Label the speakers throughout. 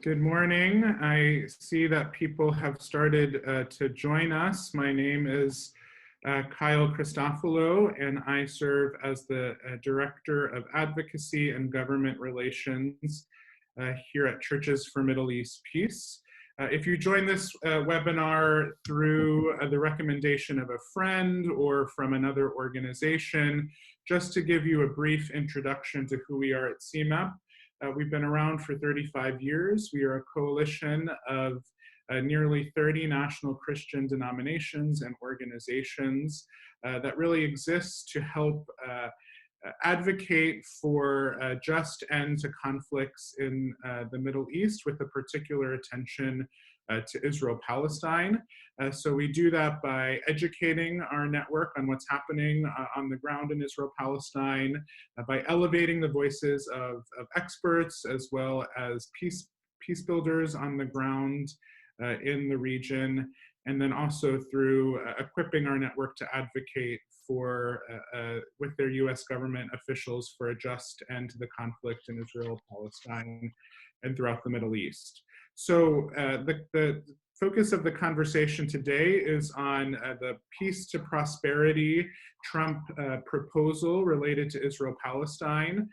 Speaker 1: Good morning. I see that people have started to join us. My name is Kyle Christopholo, and I serve as the Director of Advocacy and Government Relations here at Churches for Middle East Peace. If you join this webinar through the recommendation of a friend or from another organization, just to give you a brief introduction to who we are at CMEP. We've been around for 35 years. We are a coalition of nearly 30 national Christian denominations and organizations that really exists to help advocate for a just end to conflicts in the Middle East, with a particular attention to Israel-Palestine. So we do that by educating our network on what's happening on the ground in Israel-Palestine, by elevating the voices of experts as well as peace builders on the ground in the region, and then also through equipping our network to advocate for, with their US government officials, for a just end to the conflict in Israel-Palestine and throughout the Middle East. So the focus of the conversation today is on the Peace to Prosperity Trump proposal related to Israel-Palestine.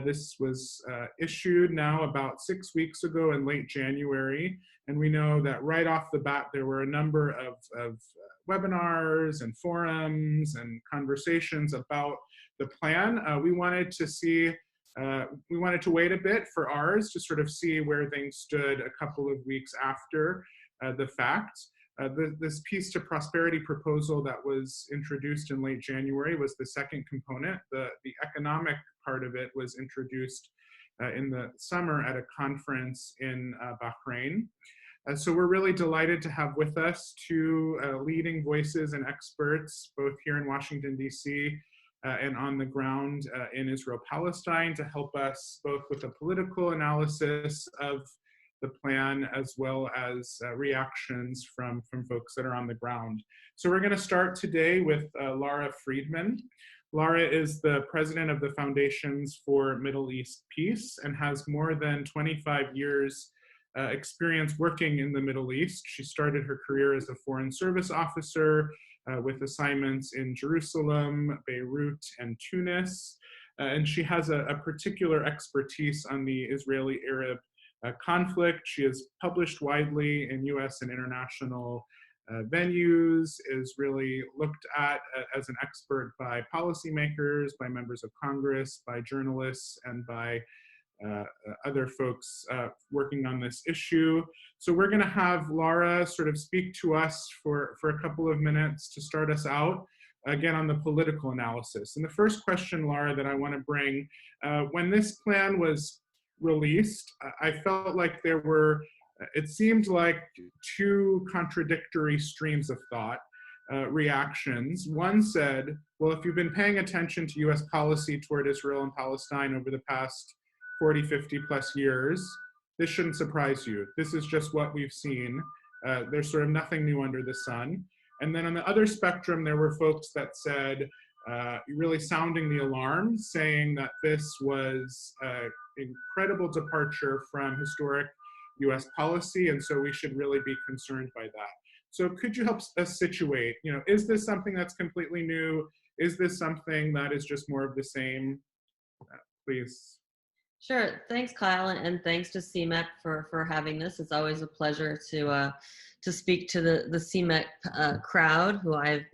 Speaker 1: This was issued now about 6 weeks ago in late January, and we know that right off the bat there were a number of webinars and forums and conversations about the plan. We wanted to wait a bit for ours to sort of see where things stood a couple of weeks after the fact. This Peace to Prosperity proposal that was introduced in late January was the second component. The economic part of it was introduced in the summer at a conference in Bahrain. So we're really delighted to have with us two leading voices and experts, both here in Washington, D.C., and on the ground in Israel-Palestine, to help us both with a political analysis of the plan as well as reactions from folks that are on the ground. So we're going to start today with Lara Friedman. Lara is the president of the Foundations for Middle East Peace and has more than 25 years experience working in the Middle East. She started her career as a foreign service officer with assignments in Jerusalem, Beirut, and Tunis. And she has a particular expertise on the Israeli-Arab conflict. She has published widely in US and international venues, is really looked at as an expert by policymakers, by members of Congress, by journalists, and by other folks working on this issue. So we're going to have Lara sort of speak to us for a couple of minutes to start us out, again, on the political analysis. And the first question, Lara, that I want to bring, when this plan was released, I felt like there were, it seemed like two contradictory streams of thought, reactions. One said, well, if you've been paying attention to US policy toward Israel and Palestine over the past 40, 50 plus years, this shouldn't surprise you. This is just what we've seen. There's sort of nothing new under the sun. And then on the other spectrum, there were folks that said, really sounding the alarm, saying that this was an incredible departure from historic US policy, and so we should really be concerned by that. So could you help us situate, is this something that's completely new? Is this something that is just more of the same? Please.
Speaker 2: Sure. Thanks, Kyle, and thanks to CMEP for having this. It's always a pleasure to speak to the CMEP crowd, who I've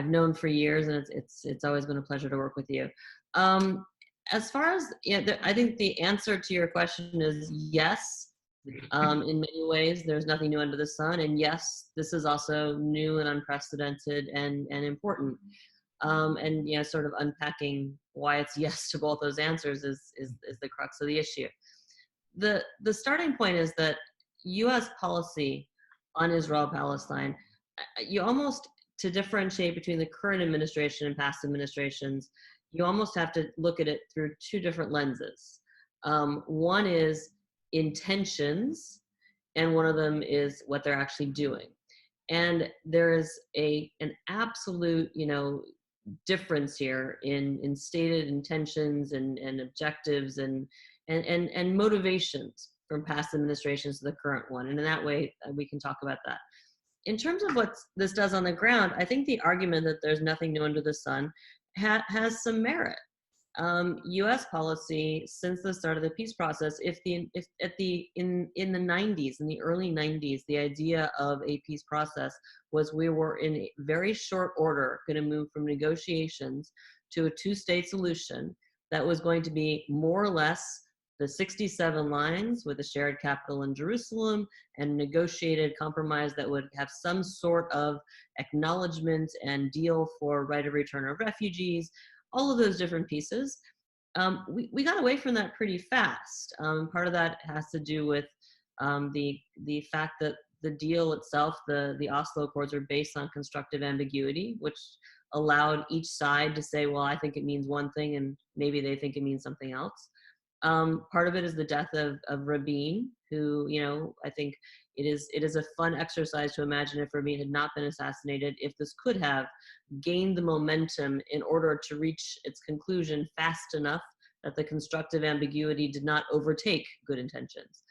Speaker 2: known for years, and it's always been a pleasure to work with you. As far as I think the answer to your question is yes. In many ways, there's nothing new under the sun, and yes, this is also new and unprecedented and important. And sort of unpacking why it's yes to both those answers is the crux of the issue. The starting point is that U.S. policy on Israel-Palestine, you almost, to differentiate between the current administration and past administrations, you almost have to look at it through two different lenses. One is intentions, and one of them is what they're actually doing. And there is an absolute, difference here in stated intentions and objectives and motivations. from past administrations to the current one. And in that way, we can talk about that. In terms of what this does on the ground, I think the argument that there's nothing new under the sun has some merit. U.S. policy since the start of the peace process, in the 90s, in the early 90s, the idea of a peace process was we were in very short order going to move from negotiations to a two-state solution that was going to be more or less the 67 lines with a shared capital in Jerusalem and negotiated compromise that would have some sort of acknowledgement and deal for right of return of refugees, all of those different pieces. We got away from that pretty fast. Part of that has to do with the fact that the deal itself, the Oslo Accords, are based on constructive ambiguity, which allowed each side to say, well, I think it means one thing and maybe they think it means something else. Part of it is the death of Rabin, who, you know, I think it is a fun exercise to imagine if Rabin had not been assassinated, if this could have gained the momentum in order to reach its conclusion fast enough that the constructive ambiguity did not overtake good intentions.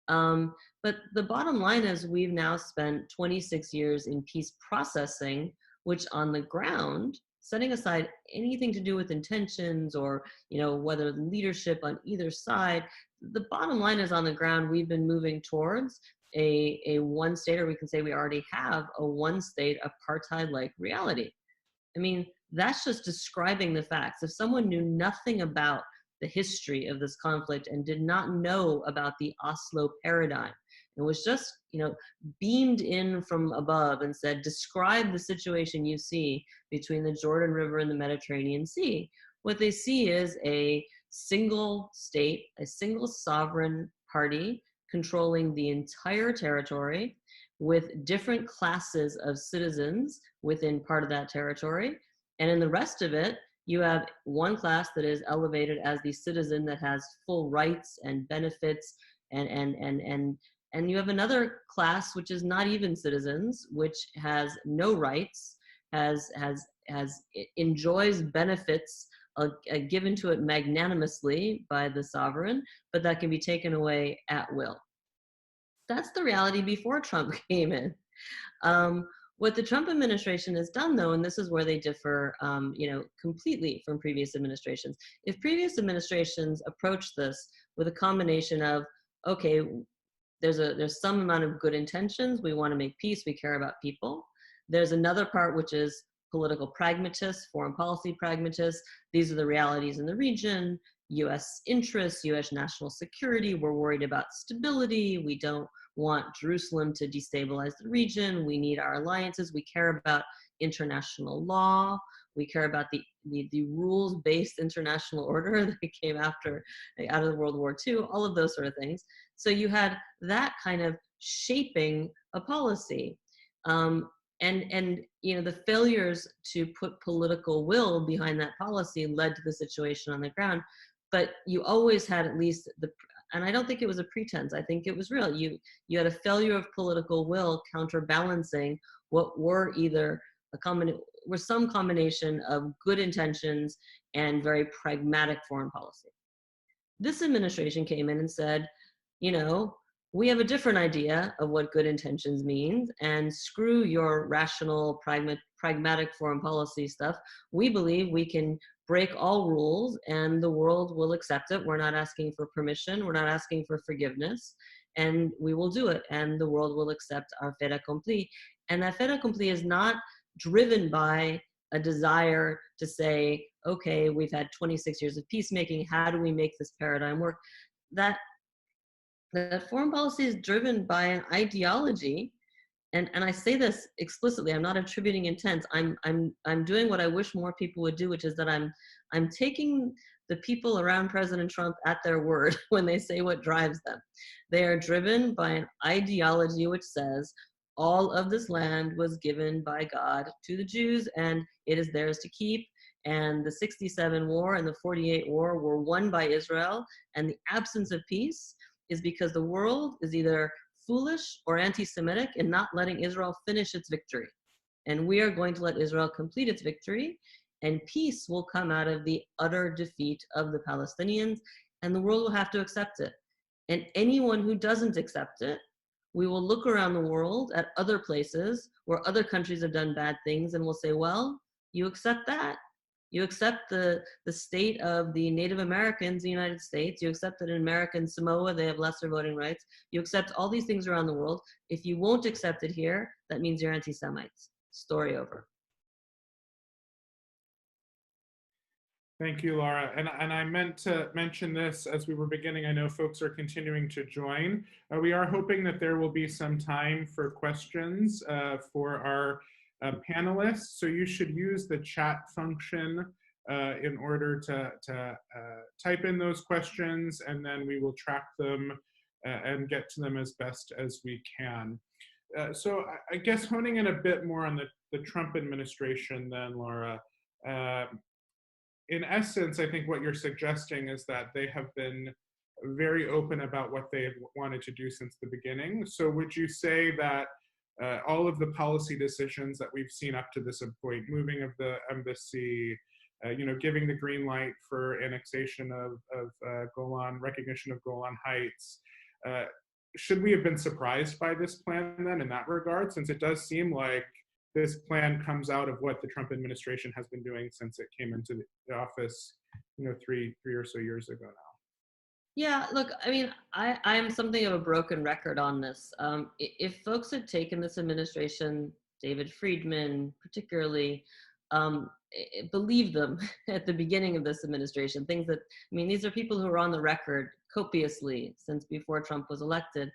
Speaker 2: But the bottom line is we've now spent 26 years in peace processing, which on the ground, setting aside anything to do with intentions or, you know, whether leadership on either side, the bottom line is on the ground, we've been moving towards a one state, or we can say we already have a one state apartheid-like reality. I mean, that's just describing the facts. If someone knew nothing about the history of this conflict and did not know about the Oslo paradigm, and was just, you know, beamed in from above and said, describe the situation you see between the Jordan River and the Mediterranean Sea, what they see is a single state, a single sovereign party controlling the entire territory with different classes of citizens within part of that territory. And in the rest of it, you have one class that is elevated as the citizen that has full rights and benefits, and you have another class which is not even citizens, which has no rights, enjoys benefits given to it magnanimously by the sovereign, but that can be taken away at will. That's the reality before Trump came in. What the Trump administration has done, though, and this is where they differ, you know, completely from previous administrations. If previous administrations approached this with a combination of, okay, there's some amount of good intentions, we want to make peace, we care about people. There's another part which is political pragmatists, foreign policy pragmatists. These are the realities in the region, US interests, US national security. We're worried about stability. We don't want Jerusalem to destabilize the region. We need our alliances. We care about international law. We care about the rules-based international order that came out of the World War II, all of those sort of things. So you had that kind of shaping a policy. And you know, the failures to put political will behind that policy led to the situation on the ground. But you always had at least and I don't think it was a pretense, I think it was real. You had a failure of political will counterbalancing what were either some combination of good intentions and very pragmatic foreign policy. This administration came in and said, you know, we have a different idea of what good intentions means, and screw your rational, pragmatic foreign policy stuff. We believe we can break all rules and the world will accept it. We're not asking for permission. We're not asking for forgiveness, and we will do it. And the world will accept our fait accompli. And that fait accompli is not driven by a desire to say, okay, we've had 26 years of peacemaking. How do we make this paradigm work? That foreign policy is driven by an ideology, and I say this explicitly. I'm not attributing intent. I'm doing what I wish more people would do, which is that I'm taking the people around President Trump at their word when they say what drives them. They are driven by an ideology which says all of this land was given by God to the Jews, and it is theirs to keep. And the 67 war and the 48 war were won by Israel, and the absence of peace is because the world is either foolish or anti-Semitic in not letting Israel finish its victory. And we are going to let Israel complete its victory, and peace will come out of the utter defeat of the Palestinians, and the world will have to accept it. And anyone who doesn't accept it, we will look around the world at other places where other countries have done bad things, and we'll say, well, you accept that? You accept the state of the Native Americans in the United States. You accept that in American Samoa, they have lesser voting rights. You accept all these things around the world. If you won't accept it here, that means you're anti-Semites. Story over.
Speaker 1: Thank you, Lara. And I meant to mention this as we were beginning. I know folks are continuing to join. We are hoping that there will be some time for questions for our panelists. So you should use the chat function in order to type in those questions, and then we will track them and get to them as best as we can. So I guess honing in a bit more on the Trump administration then, Lara, in essence, I think what you're suggesting is that they have been very open about what they have wanted to do since the beginning. So would you say that all of the policy decisions that we've seen up to this point, moving of the embassy, giving the green light for annexation of Golan, recognition of Golan Heights, should we have been surprised by this plan then in that regard, since it does seem like this plan comes out of what the Trump administration has been doing since it came into the office, three or so years ago now?
Speaker 2: Yeah, look, I mean, I'm something of a broken record on this. If folks had taken this administration, David Friedman particularly, believed them at the beginning of this administration, things that, I mean, these are people who are on the record copiously since before Trump was elected.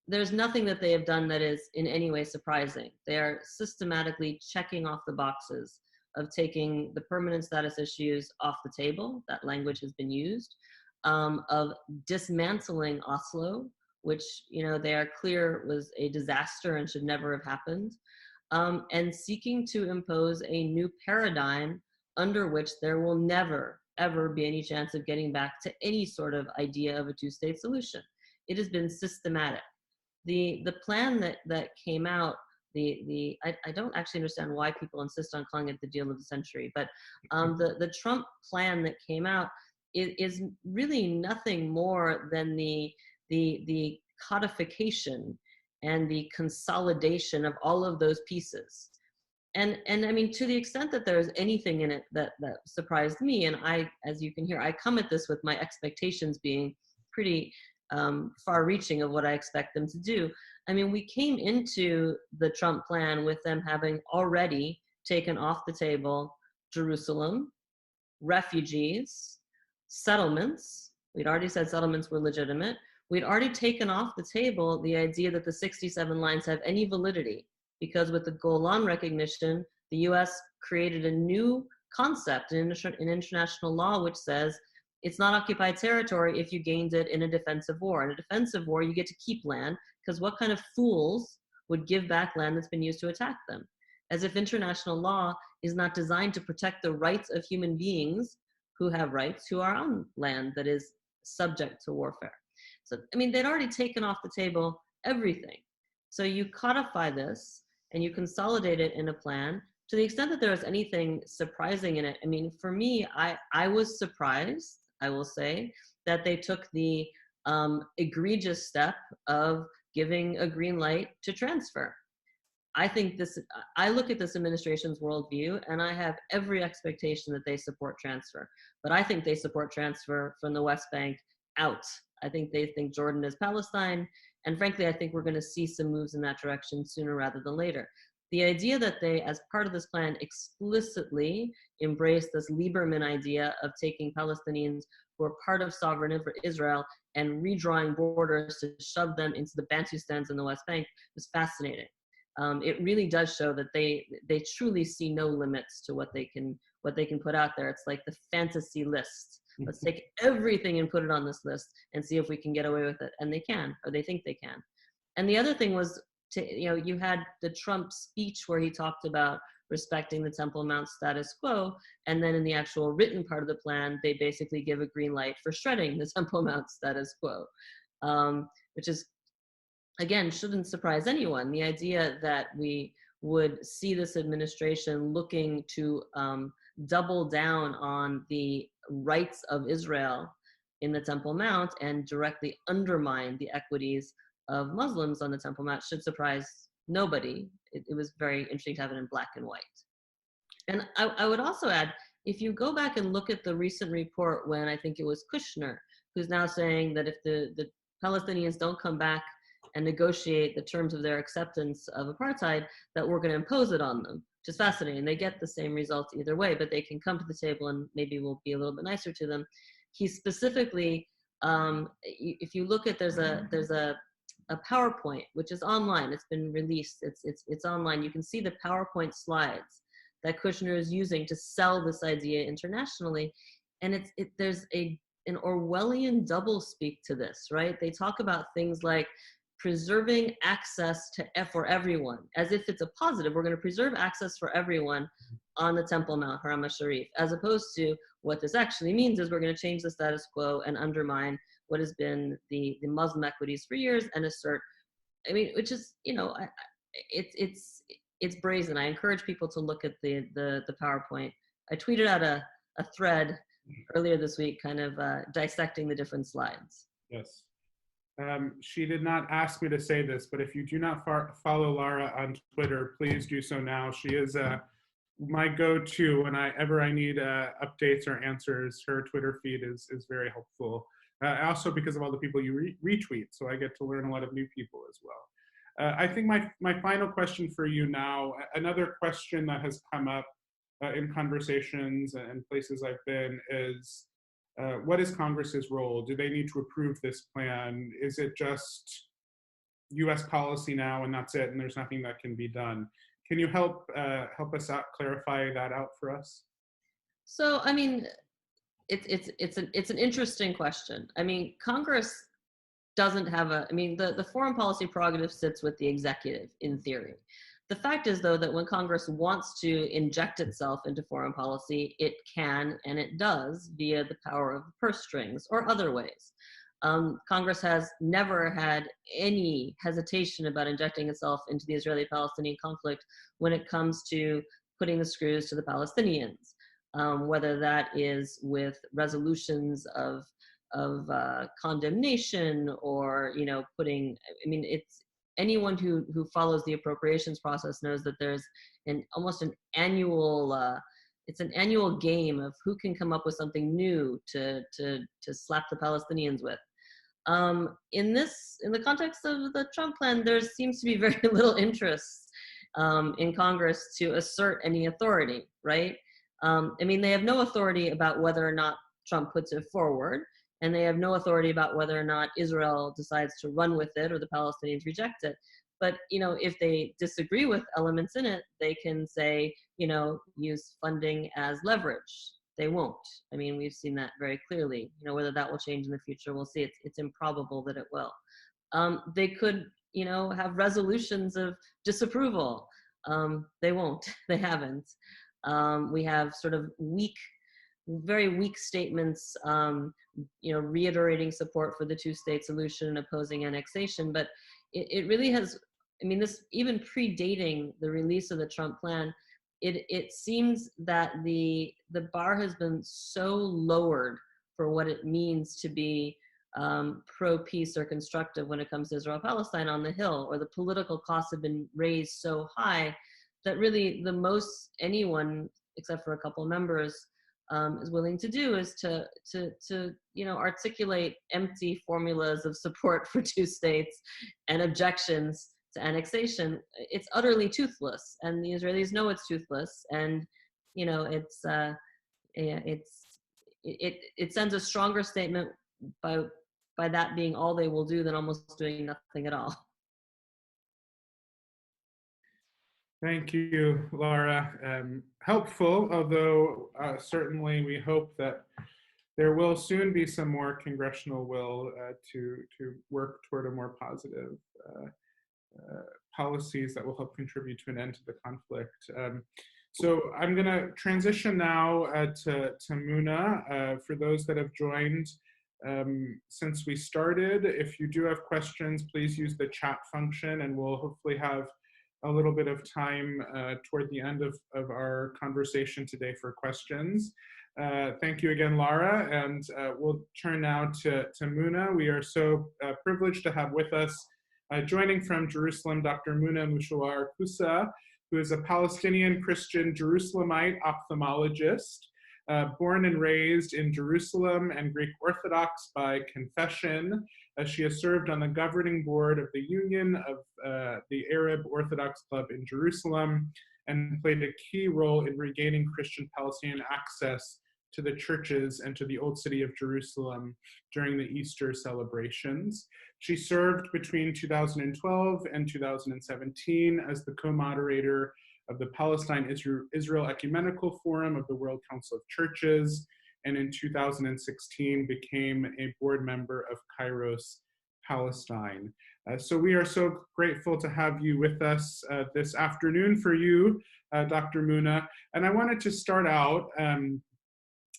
Speaker 2: There's nothing that they have done that is in any way surprising. They are systematically checking off the boxes of taking the permanent status issues off the table. That language has been used. Of dismantling Oslo, which they are clear was a disaster and should never have happened, and seeking to impose a new paradigm under which there will never, ever be any chance of getting back to any sort of idea of a two-state solution. It has been systematic. The plan that came out, I don't actually understand why people insist on calling it the deal of the century, but the Trump plan that came out is really nothing more than the codification and the consolidation of all of those pieces. And I mean, to the extent that there's anything in it that surprised me, and I, as you can hear, I come at this with my expectations being pretty far-reaching of what I expect them to do. I mean, we came into the Trump plan with them having already taken off the table Jerusalem, refugees, settlements. We'd already said settlements were legitimate. We'd already taken off the table the idea that the 67 lines have any validity, because with the Golan recognition, the US created a new concept in international law which says it's not occupied territory if you gained it in a defensive war. In a defensive war, you get to keep land, because what kind of fools would give back land that's been used to attack them? As if international law is not designed to protect the rights of human beings who have rights to our own land that is subject to warfare. So, I mean, they'd already taken off the table everything. So you codify this and you consolidate it in a plan. To the extent that there was anything surprising in it, I mean, for me, I was surprised, I will say, that they took the egregious step of giving a green light to transfer. I look at this administration's worldview and I have every expectation that they support transfer, but I think they support transfer from the West Bank out. I think they think Jordan is Palestine. And frankly, I think we're going to see some moves in that direction sooner rather than later. The idea that they, as part of this plan, explicitly embrace this Lieberman idea of taking Palestinians who are part of sovereign Israel and redrawing borders to shove them into the Bantustans in the West Bank was fascinating. It really does show that they truly see no limits to what they can put out there. It's like the fantasy list. Let's take everything and put it on this list and see if we can get away with it. And they can, or they think they can. And the other thing was, you had the Trump speech where he talked about respecting the Temple Mount status quo, and then in the actual written part of the plan, they basically give a green light for shredding the Temple Mount status quo, which is, again, shouldn't surprise anyone. The idea that we would see this administration looking to double down on the rights of Israel in the Temple Mount and directly undermine the equities of Muslims on the Temple Mount should surprise nobody. It was very interesting to have it in black and white. And I would also add, if you go back and look at the recent report when I think it was Kushner, who's now saying that if the Palestinians don't come back and negotiate the terms of their acceptance of apartheid, that we're going to impose it on them, which is fascinating. They get the same results either way, but they can come to the table and maybe we'll be a little bit nicer to them. He specifically, if you look at, there's a PowerPoint, which is online. It's been released. It's online. You can see the PowerPoint slides that Kushner is using to sell this idea internationally. And there's an Orwellian doublespeak to this, right? They talk about things like preserving access for everyone, as if it's a positive. We're going to preserve access for everyone on the Temple Mount, Haram al-Sharif, as opposed to what this actually means is we're going to change the status quo and undermine what has been the Muslim equities for years and assert, I mean, which is, you know, it's brazen. I encourage people to look at the PowerPoint. I tweeted out a thread earlier this week, kind of dissecting the different slides.
Speaker 1: Yes. She did not ask me to say this, but if you do not follow Lara on Twitter, please do so now. She is my go-to whenever I need updates or answers. Her Twitter feed is very helpful. Also because of all the people you retweet, so I get to learn a lot of new people as well. I think my final question for you now, another question that has come up in conversations and places I've been is, what is Congress's role? Do they need to approve this plan? Is it just US policy now and that's it and there's nothing that can be done? Can you help us out, clarify that out for us?
Speaker 2: So, I mean, it's an interesting question. I mean, Congress doesn't have the foreign policy prerogative sits with the executive in theory. The fact is, though, that when Congress wants to inject itself into foreign policy, it can and it does via the power of the purse strings or other ways. Congress has never had any hesitation about injecting itself into the Israeli-Palestinian conflict when it comes to putting the screws to the Palestinians, whether that is with resolutions of condemnation or, you know, it's anyone who follows the appropriations process knows that there's almost an annual it's an annual game of who can come up with something new to slap the Palestinians with. In the context of the Trump plan, there seems to be very little interest in Congress to assert any authority, right? They have no authority about whether or not Trump puts it forward, and they have no authority about whether or not Israel decides to run with it or the Palestinians reject it. But, you know, if they disagree with elements in it, they can say, you know, use funding as leverage. They won't. I mean, we've seen that very clearly. You know, whether that will change in the future, we'll see. It's improbable that it will. They could, you know, have resolutions of disapproval. They won't. They haven't. We have sort of very weak statements, you know, reiterating support for the two-state solution and opposing annexation. But it really has, I mean, this even predating the release of the Trump plan, it seems that the bar has been so lowered for what it means to be pro-peace or constructive when it comes to Israel-Palestine on the Hill, or the political costs have been raised so high that really the most anyone, except for a couple of members, is willing to do is to you know, articulate empty formulas of support for two states and objections to annexation. It's utterly toothless, and the Israelis know it's toothless, and you know, it sends a stronger statement by that being all they will do than almost doing nothing at all.
Speaker 1: Thank you, Lara. Helpful, although certainly we hope that there will soon be some more congressional will to work toward a more positive policies that will help contribute to an end to the conflict. So I'm going to transition now to Muna. For those that have joined since we started, if you do have questions, please use the chat function, and we'll hopefully have a little bit of time toward the end of our conversation today for questions. Thank you again, Lara, and we'll turn now to Muna. We are so privileged to have with us, joining from Jerusalem, Dr. Muna Mushahwar Kusa, who is a Palestinian Christian Jerusalemite ophthalmologist, born and raised in Jerusalem and Greek Orthodox by confession. She has served on the governing board of the Union of the Arab Orthodox Club in Jerusalem and played a key role in regaining Christian Palestinian access to the churches and to the Old City of Jerusalem during the Easter celebrations. She served between 2012 and 2017 as the co-moderator of the Palestine-Israel Ecumenical Forum of the World Council of Churches, and in 2016 became a board member of Kairos Palestine. So we are so grateful to have you with us this afternoon for you, Dr. Muna. And I wanted to start out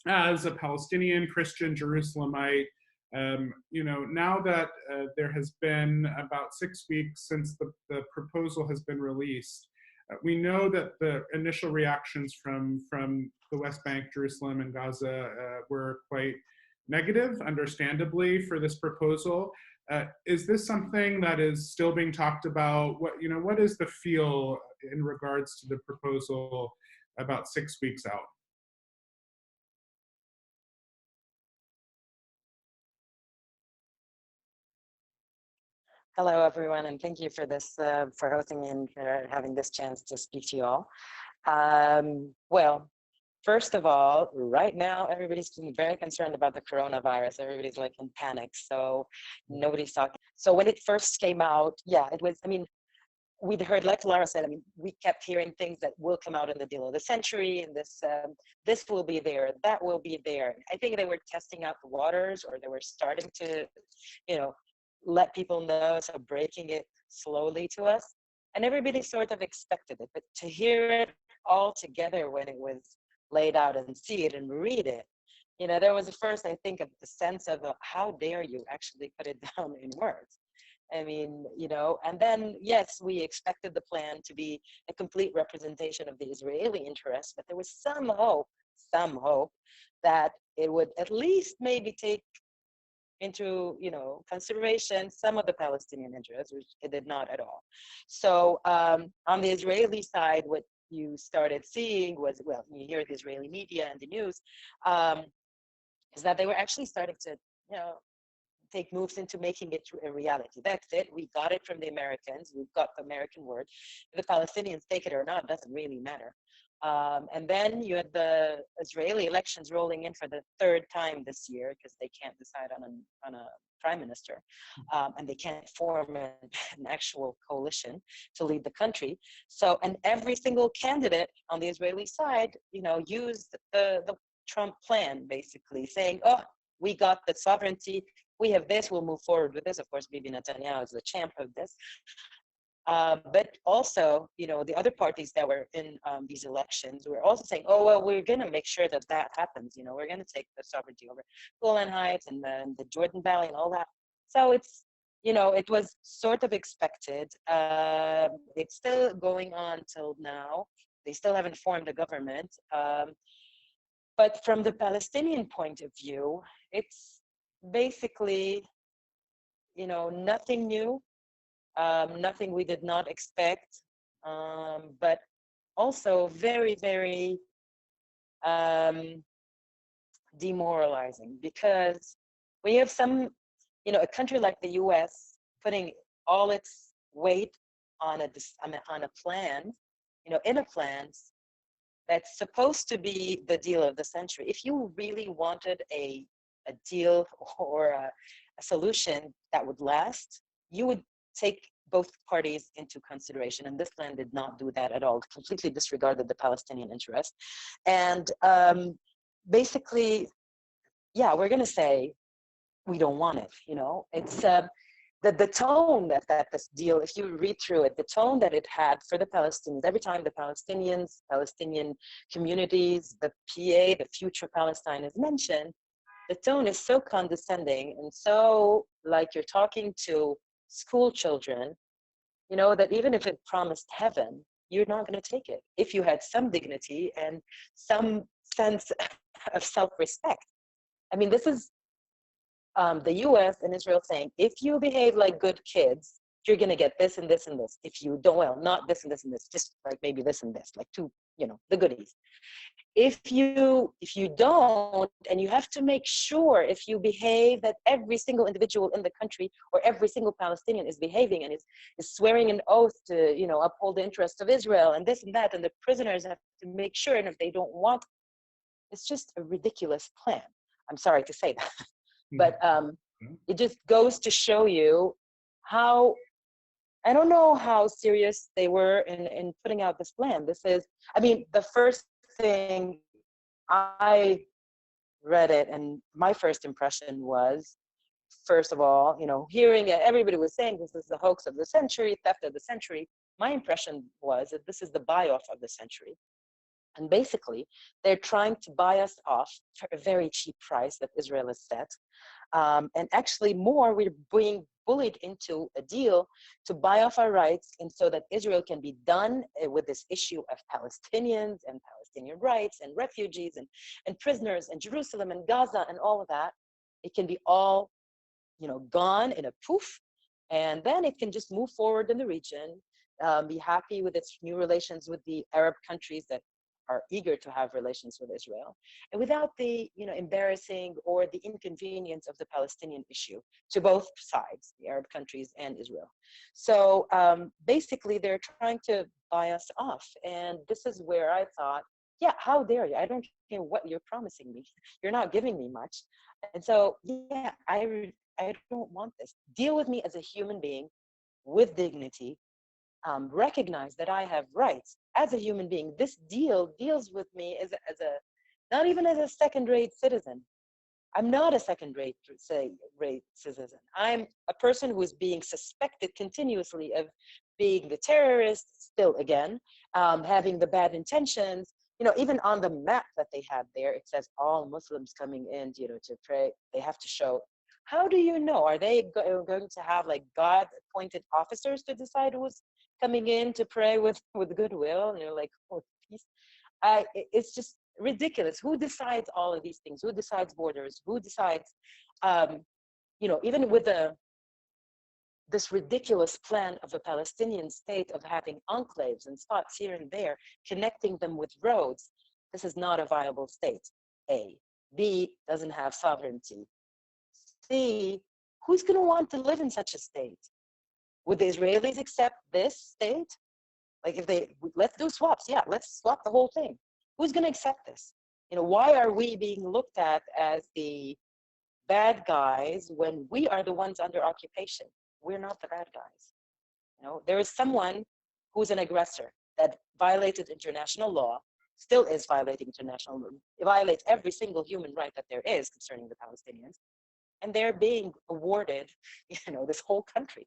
Speaker 1: as a Palestinian Christian Jerusalemite, now that there has been about 6 weeks since the proposal has been released, we know that the initial reactions from the West Bank, Jerusalem, and Gaza were quite negative, understandably, for this proposal. Is this something that is still being talked about? What is the feel in regards to the proposal about 6 weeks out?
Speaker 3: Hello, everyone, and thank you for this, for hosting me and having this chance to speak to you all. Well, first of all, right now, everybody's very concerned about the coronavirus. Everybody's like in panic, so nobody's talking. So when it first came out, yeah, it was, we'd heard, like Lara said, we kept hearing things that will come out in the deal of the century, and this will be there, that will be there. I think they were testing out the waters, or they were starting to, let people know, so breaking it slowly to us. And everybody sort of expected it, but to hear it all together when it was laid out and see it and read it, there was at first, I think, the sense of how dare you actually put it down in words. And then, yes, we expected the plan to be a complete representation of the Israeli interest, but there was some hope that it would at least maybe take into consideration some of the Palestinian interests, which it did not at all. So on the Israeli side, what you started seeing was, well, you hear the Israeli media and the news, is that they were actually starting to take moves into making it a reality. That's it. We got it from the Americans. We've got the American word. If the Palestinians take it or not doesn't really matter. And then you had the Israeli elections rolling in for the third time this year, because they can't decide on a prime minister, and they can't form an actual coalition to lead the country. So, and every single candidate on the Israeli side, used the Trump plan, basically saying, oh, we got the sovereignty, we have this, we'll move forward with this. Of course, Bibi Netanyahu is the champ of this. But also, the other parties that were in these elections were also saying, oh, well, we're going to make sure that happens. We're going to take the sovereignty over Golan Heights and the Jordan Valley and all that. So it's, it was sort of expected. It's still going on till now. They still haven't formed a government. But from the Palestinian point of view, it's basically, nothing new. Nothing we did not expect, but also very, very demoralizing, because we have a country like the US putting all its weight on a plan, in a plan that's supposed to be the deal of the century. If you really wanted a deal or a solution that would last, you would take both parties into consideration. And this plan did not do that at all. It completely disregarded the Palestinian interest. And basically, yeah, we're going to say we don't want it. It's the tone that this deal, if you read through it, the tone that it had for the Palestinians, every time the Palestinians, Palestinian communities, the PA, the future Palestine is mentioned, the tone is so condescending and so like you're talking to school children, that even if it promised heaven, you're not going to take it. If you had some dignity and some sense of self-respect. I mean, this is the US and Israel saying, if you behave like good kids, you're going to get this and this and this. If you don't, well, not this and this and this, just like maybe this and this, like two, you know, the goodies. If you don't, and you have to make sure if you behave that every single individual in the country or every single Palestinian is behaving and is swearing an oath to, you know, uphold the interests of Israel and this and that, and the prisoners have to make sure, and if they don't want, it's just a ridiculous plan. I'm sorry to say that, but it just goes to show you how, I don't know how serious they were in putting out this plan. This is, I mean, the first thing I read it, and my first impression was, first of all, you know, hearing it, everybody was saying this is the hoax of the century, theft of the century. My impression was that this is the buy-off of the century. And basically, they're trying to buy us off for a very cheap price that Israel has set. And actually more, we're being bullied into a deal to buy off our rights, and so that Israel can be done with this issue of Palestinians and Palestinian rights and refugees and prisoners and Jerusalem and Gaza and all of that. It can be all, you know, gone in a poof, and then it can just move forward in the region, be happy with its new relations with the Arab countries that are eager to have relations with Israel, and without the, you know, embarrassing or the inconvenience of the Palestinian issue to both sides, the Arab countries and Israel. So basically, they're trying to buy us off, and this is where I thought, yeah, how dare you? I don't care what you're promising me. You're not giving me much, and so yeah, I don't want this. Deal with me as a human being with dignity. Recognize that I have rights as a human being. This deal deals with me as a not even as a second-rate citizen. I'm not a second-rate citizen. I'm a person who is being suspected continuously of being the terrorist, still again, having the bad intentions. You know, even on the map that they had there, it says all Muslims coming in, you know, to pray. They have to show. How do you know? Are they going to have like God-appointed officers to decide who's coming in to pray with goodwill? And you're like, oh, peace. It's just ridiculous. Who decides all of these things? Who decides borders? Who decides, you know, even with this ridiculous plan of a Palestinian state of having enclaves and spots here and there, connecting them with roads, this is not a viable state, A. B, doesn't have sovereignty. C, who's going to want to live in such a state? Would the Israelis accept this state? Like if they, let's do swaps. Yeah, let's swap the whole thing. Who's going to accept this? You know, why are we being looked at as the bad guys when we are the ones under occupation? We're not the bad guys. You know, there is someone who's an aggressor that violated international law, still is violating international law, violates every single human right that there is concerning the Palestinians, and they're being awarded, you know, this whole country.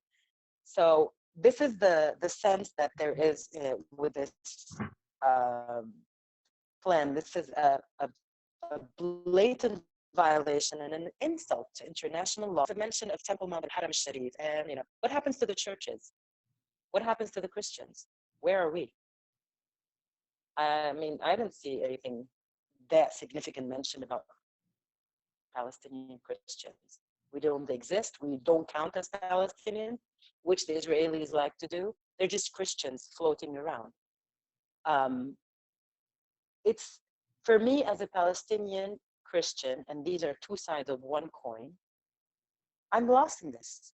Speaker 3: So this is the sense that there is with this plan. This is a blatant violation and an insult to international law. The mention of Temple Mount and Haram Sharif, and you know, what happens to the churches? What happens to the Christians? Where are we? I mean, I didn't see anything that significant mentioned about Palestinian Christians. We don't exist. We don't count as Palestinians, which the Israelis like to do. They're just Christians floating around. It's, for me as a Palestinian Christian, and these are two sides of one coin, I'm lost in this.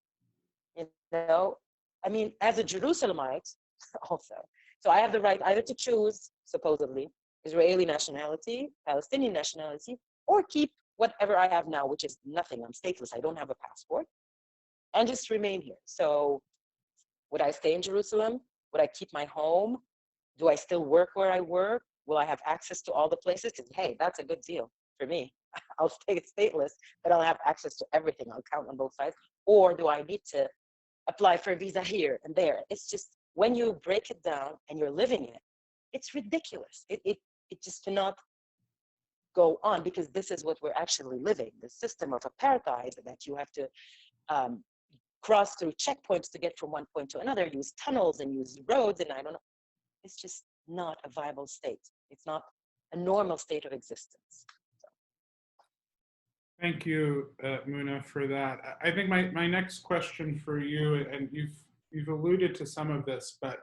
Speaker 3: You know, I mean, as a Jerusalemite also. So I have the right either to choose, supposedly, Israeli nationality, Palestinian nationality, or keep whatever I have now, which is nothing. I'm stateless. I don't have a passport, and just remain here. So would I stay in Jerusalem? Would I keep my home? Do I still work where I work? Will I have access to all the places? Because, hey, that's a good deal for me. I'll stay stateless, but I'll have access to everything. I'll count on both sides. Or do I need to apply for a visa here and there? It's just, when you break it down and you're living it, it's ridiculous. It just cannot go on, because this is what we're actually living, the system of apartheid, that you have to cross through checkpoints to get from one point to another, use tunnels and use roads, and I don't know. It's just not a viable state. It's not a normal state of existence.
Speaker 1: Thank you, Muna, for that. I think my next question for you, and you've alluded to some of this, but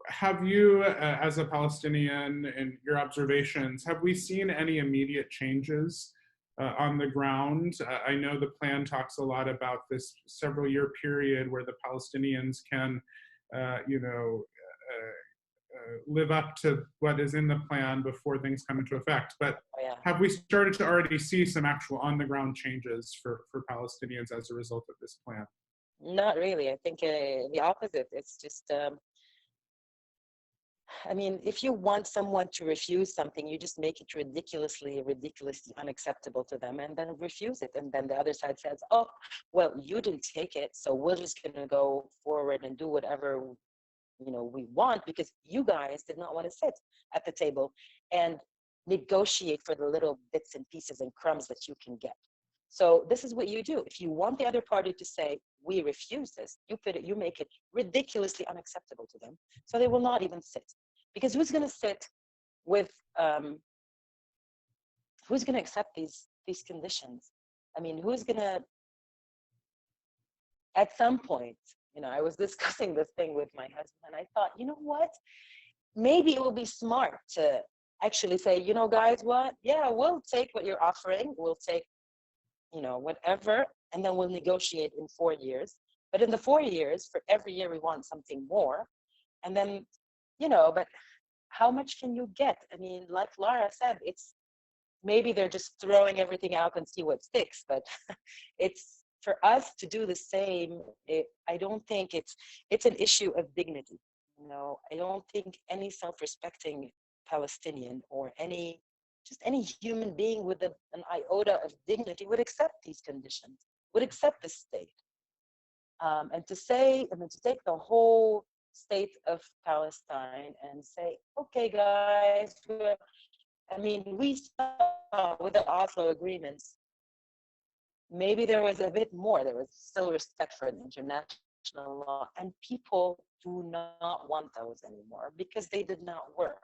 Speaker 1: have you, as a Palestinian, in your observations, have we seen any immediate changes on the ground? I know the plan talks a lot about this several-year period where the Palestinians can, live up to what is in the plan before things come into effect. But have we started to already see some actual on-the-ground changes for Palestinians as a result of this plan?
Speaker 3: Not really. I think the opposite. It's just, I mean, if you want someone to refuse something, you just make it ridiculously unacceptable to them and then refuse it. And then the other side says, oh, well, you didn't take it, so we're just going to go forward and do whatever we want, because you guys did not want to sit at the table and negotiate for the little bits and pieces and crumbs that you can get. So this is what you do. If you want the other party to say, we refuse this, you make it ridiculously unacceptable to them, so they will not even sit. Because who's going to sit with, who's going to accept these conditions? I mean, who's going to, at some point, I was discussing this thing with my husband, and I thought, you know what? Maybe it will be smart to actually say, guys, what? Yeah, we'll take what you're offering. We'll take, whatever, and then we'll negotiate in 4 years. But in the 4 years, for every year, we want something more. And then, but how much can you get? I mean, like Lara said, maybe they're just throwing everything out and see what sticks, but it's, for us to do the same, I don't think it's an issue of dignity. I don't think any self-respecting Palestinian or any human being with an iota of dignity would accept these conditions, would accept this state. And to take the whole state of Palestine and say, okay, guys, we saw with the Oslo agreements, maybe there was a bit more. There was still respect for international law, and people do not want those anymore because they did not work.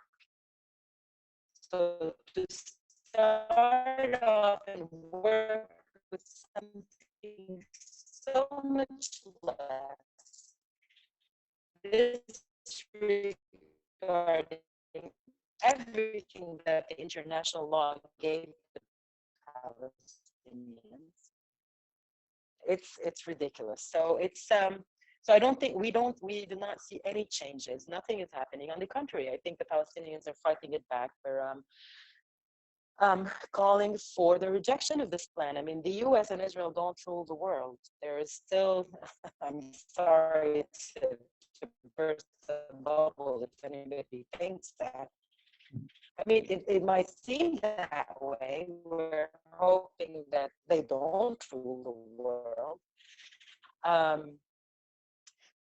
Speaker 3: So to start off and work with something so much less, disregarding everything that the international law gave the Palestinians, it's ridiculous. So so I don't think we do not see any changes. Nothing is happening. On the contrary, I think the Palestinians are fighting it back. They're calling for the rejection of this plan. I mean, the US and Israel don't rule the world. There is still, I'm sorry to burst the bubble if anybody thinks that. I mean, it might seem that way. We're hoping that they don't rule the world.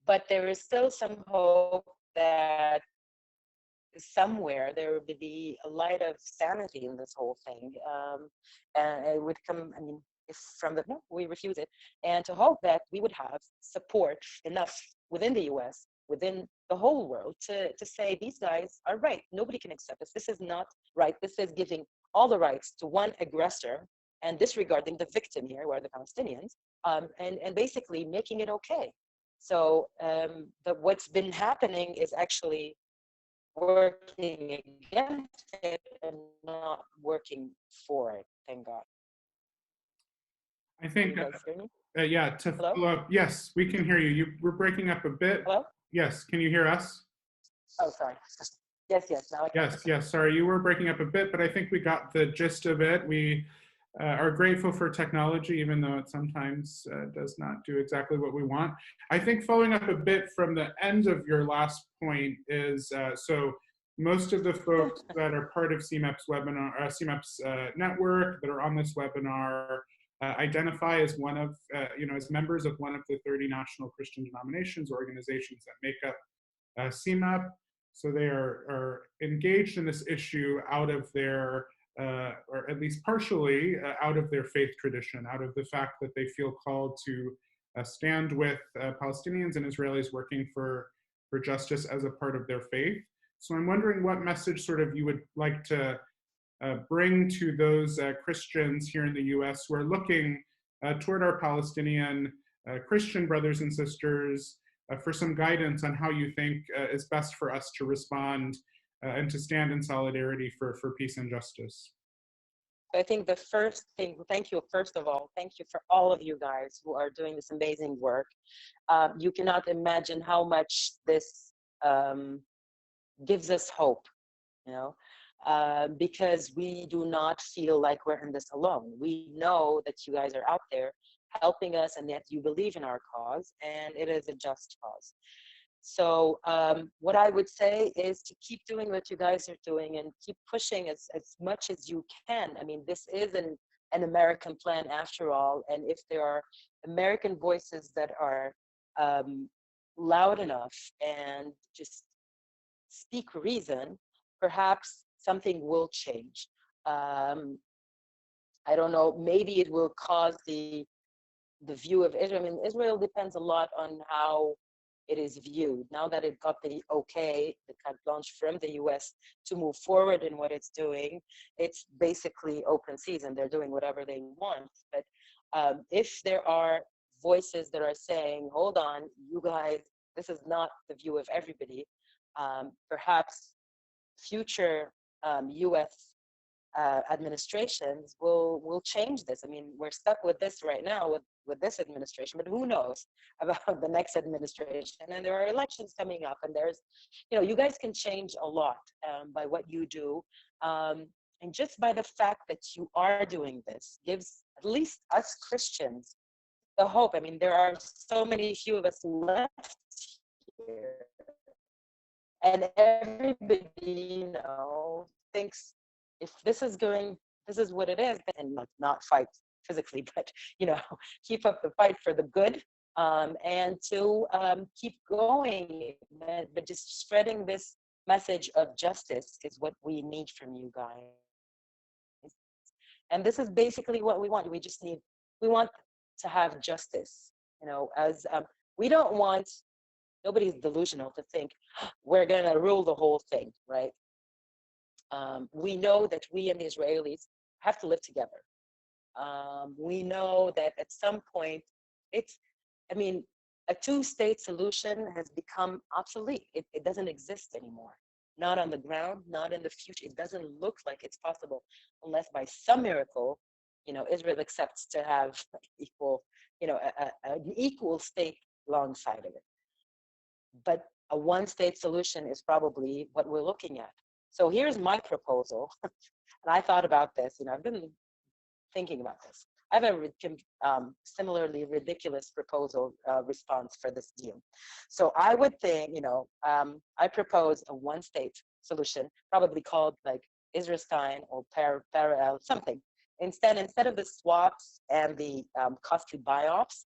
Speaker 3: But there is still some hope that somewhere there would be a light of sanity in this whole thing. And it would come, if from the, no, we refuse it. And to hope that we would have support enough within the US, within the whole world to say, these guys are right. Nobody can accept this. This is not right. This is giving all the rights to one aggressor and disregarding the victim here, who are the Palestinians, and basically making it okay. So but what's been happening is actually working against it and not working for it, thank God.
Speaker 1: I think, yeah, to
Speaker 3: Hello?
Speaker 1: follow up, yes, we can hear you. You were breaking up a bit.
Speaker 3: Hello?
Speaker 1: Yes, can you hear us?
Speaker 3: Oh, sorry. Yes, now I can.
Speaker 1: Yes, sorry, you were breaking up a bit, but I think we got the gist of it. We are grateful for technology, even though it sometimes does not do exactly what we want. I think following up a bit from the end of your last point is, so most of the folks that are part of CMEP's webinar, CMEP's network that are on this webinar identify as one of, as members of one of the 30 national Christian denominations, organizations that make up CMEP. So they are engaged in this issue out of their, or at least partially out of their faith tradition, out of the fact that they feel called to stand with Palestinians and Israelis working for justice as a part of their faith. So I'm wondering what message sort of you would like to bring to those Christians here in the US who are looking toward our Palestinian Christian brothers and sisters for some guidance on how you think is best for us to respond and to stand in solidarity for peace and justice.
Speaker 3: I think the first thing, thank you, first of all, thank you for all of you guys who are doing this amazing work. You cannot imagine how much this gives us hope, you know, because we do not feel like we're in this alone. We know that you guys are out there helping us and that you believe in our cause, and it is a just cause. So what I would say is to keep doing what you guys are doing and keep pushing as much as you can. I mean, this is an American plan after all. And if there are American voices that are loud enough and just speak reason, perhaps something will change. I don't know, maybe it will cause the view of Israel. I mean, Israel depends a lot on how it is viewed. Now that it got the okay, the carte blanche from the US to move forward in what it's doing, it's basically open season. They're doing whatever they want. But if there are voices that are saying, hold on, you guys, this is not the view of everybody, perhaps future US administrations will change this. I mean, we're stuck with this right now with this administration, but who knows about the next administration? And there are elections coming up, and there's, you know, you guys can change a lot by what you do. And just by the fact that you are doing this gives at least us Christians the hope. I mean, there are so many few of us left here, and everybody, you know, thinks if this is what it is, and not fight physically, but, you know, keep up the fight for the good, and to keep going, but just spreading this message of justice is what we need from you guys. And this is basically what we want. We want to have justice, you know, as we don't want, nobody's delusional to think we're gonna rule the whole thing, right? We know that we and the Israelis have to live together. We know that at some point, I mean, a two-state solution has become obsolete. It doesn't exist anymore. Not on the ground, not in the future. It doesn't look like it's possible unless by some miracle, you know, Israel accepts to have equal, you know, an equal state alongside of it. But a one-state solution is probably what we're looking at. So here's my proposal, and I thought about this, you know, I've been thinking about this. I have a similarly ridiculous proposal response for this deal. So I would think, you know, I propose a one-state solution, probably called like Israelstein or parallel something. Instead of the swaps and the costly buy-offs,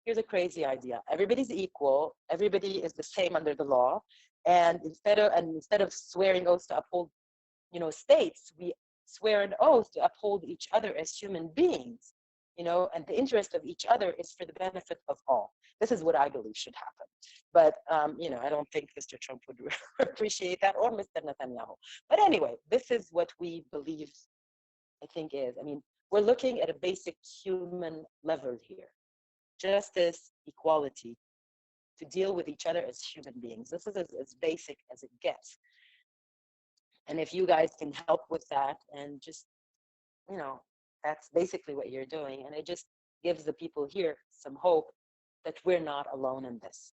Speaker 3: here's a crazy idea. Everybody's equal. Everybody is the same under the law. And instead of swearing oaths to uphold, you know, states, we swear an oath to uphold each other as human beings, you know, and the interest of each other is for the benefit of all. This is what I believe should happen. But, you know, I don't think Mr. Trump would appreciate that, or Mr. Netanyahu. But anyway, this is what we believe, I think is, I mean, we're looking at a basic human level here. Justice, equality, to deal with each other as human beings. This is as basic as it gets. And if you guys can help with that, and just, you know, that's basically what you're doing. And it just gives the people here some hope that we're not alone in this.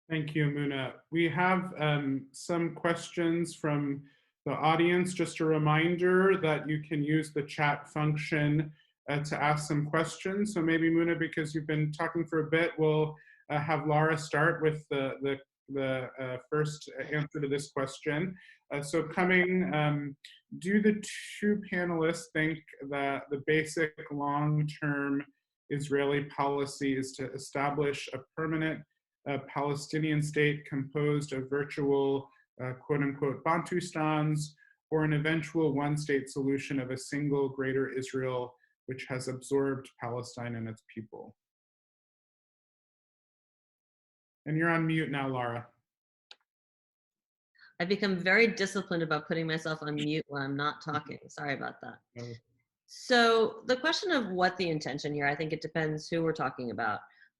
Speaker 1: Thank you, Muna. We have some questions from the audience. Just a reminder that you can use the chat function to ask some questions. So maybe, Muna, because you've been talking for a bit, we'll have Lara start with the first answer to this question. So do the two panelists think that the basic long-term Israeli policy is to establish a permanent Palestinian state composed of virtual quote-unquote Bantustans, or an eventual one-state solution of a single greater Israel which has absorbed Palestine and its people? And you're on mute now, Lara.
Speaker 2: I've become very disciplined about putting myself on mute when I'm not talking. Sorry about that.
Speaker 1: Oh,
Speaker 2: So the question of what the intention here, I think it depends who we're talking about.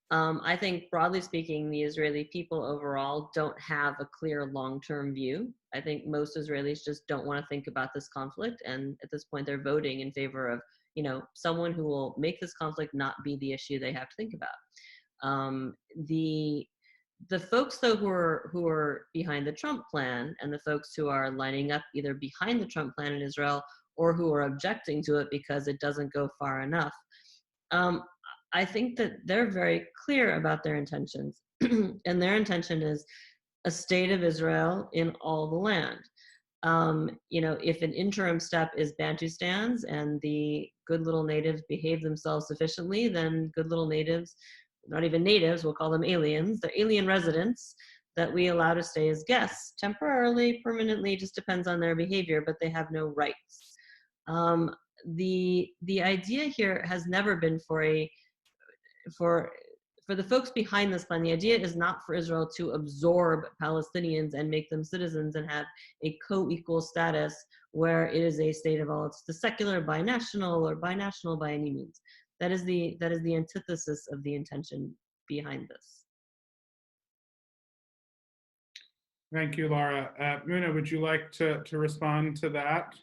Speaker 2: I think broadly speaking, the Israeli people overall don't have a clear long-term view. I think most Israelis just don't want to think about this conflict, and at this point, they're voting in favor of, you know, someone who will make this conflict not be the issue they have to think about. Um, the folks though who are behind the Trump plan, and the folks who are lining up either behind the Trump plan in Israel or who are objecting to it because it doesn't go far enough, um, I think that they're very clear about their intentions. And their intention is a state of Israel in all the land. You know, if an interim step is Bantustans and the good little natives behave themselves sufficiently, then good little natives, not even natives, we'll call them aliens, they're alien residents that we allow to stay as guests, temporarily, permanently, just depends on their behavior, but they have no rights. The idea here has never been for the folks behind this plan. The idea is not for Israel to absorb Palestinians and make them citizens and have a co-equal status where it is a state of all. It's the secular binational or binational by any means. That is the antithesis of the intention behind this.
Speaker 1: thank you, Lara. Muna, would you like to respond to that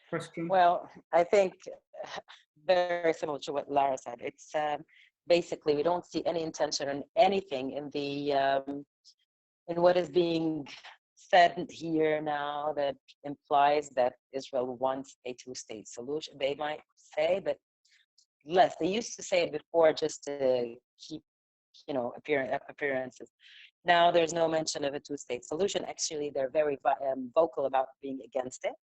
Speaker 1: question?
Speaker 3: Well, I think very similar to what Lara said. It's basically we don't see any intention in anything in the in what is being said here now that implies that Israel wants a two-state solution. They might say, but less. They used to say it before just to keep, you know, appearances. Now there's no mention of a two-state solution. Actually, they're very vocal about being against it.